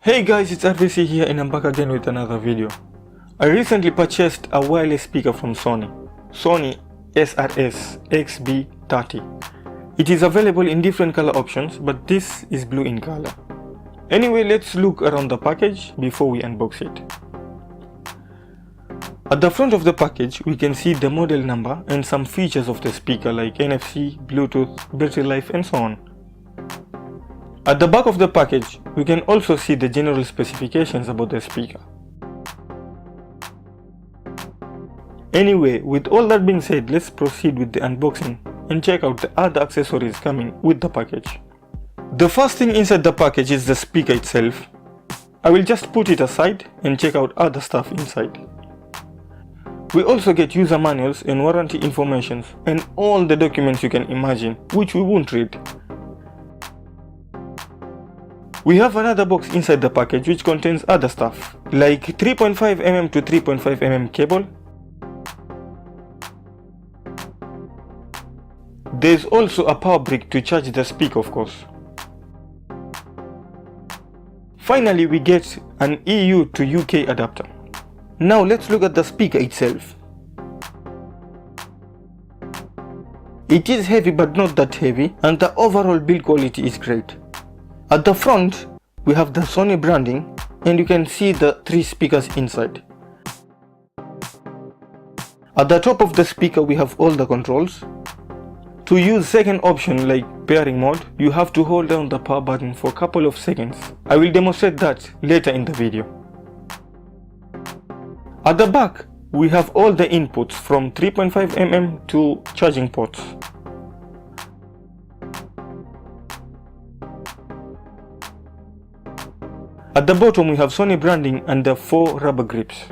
Hey guys, it's R.V.C here and I'm back again with another video. I recently purchased a wireless speaker from Sony SRS-XB30. It is available in different color options, but this is blue in color. Anyway, let's look around the package before we unbox it. At the front of the package, we can see the model number and some features of the speaker like NFC, Bluetooth, battery life and so on. At the back of the package, we can also see the general specifications about the speaker. Anyway, with all that being said, let's proceed with the unboxing and check out the other accessories coming with the package. The first thing inside the package is the speaker itself. I will just put it aside and check out other stuff inside. We also get user manuals and warranty information and all the documents you can imagine, which we won't read. We have another box inside the package which contains other stuff, like 3.5mm to 3.5mm cable. There's also a power brick to charge the speaker, of course. Finally, we get an EU to UK adapter. Now let's look at the speaker itself. It is heavy but not that heavy, and the overall build quality is great. At the front, we have the Sony branding and you can see the 3 speakers inside. At the top of the speaker, we have all the controls. To use second option like pairing mode, you have to hold down the power button for a couple of seconds. I will demonstrate that later in the video. At the back, we have all the inputs from 3.5mm to charging ports. At the bottom, we have Sony branding and the 4 rubber grips.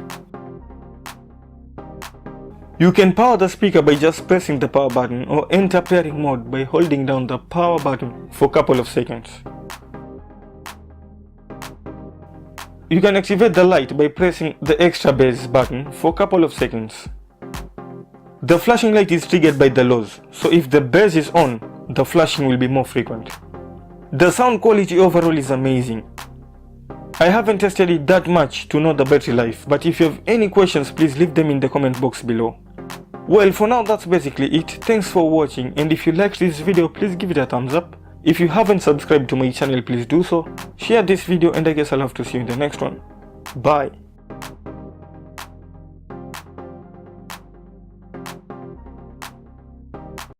You can power the speaker by just pressing the power button or enter pairing mode by holding down the power button for a couple of seconds. You can activate the light by pressing the extra bass button for a couple of seconds. The flashing light is triggered by the lows, so if the bass is on, the flashing will be more frequent. The sound quality overall is amazing. I haven't tested it that much to know the battery life, but if you have any questions, please leave them in the comment box below. Well, for now that's basically it. Thanks for watching, and if you liked this video, please give it a thumbs up. If you haven't subscribed to my channel, please do so. Share this video, and I guess I'll have to see you in the next one. Bye.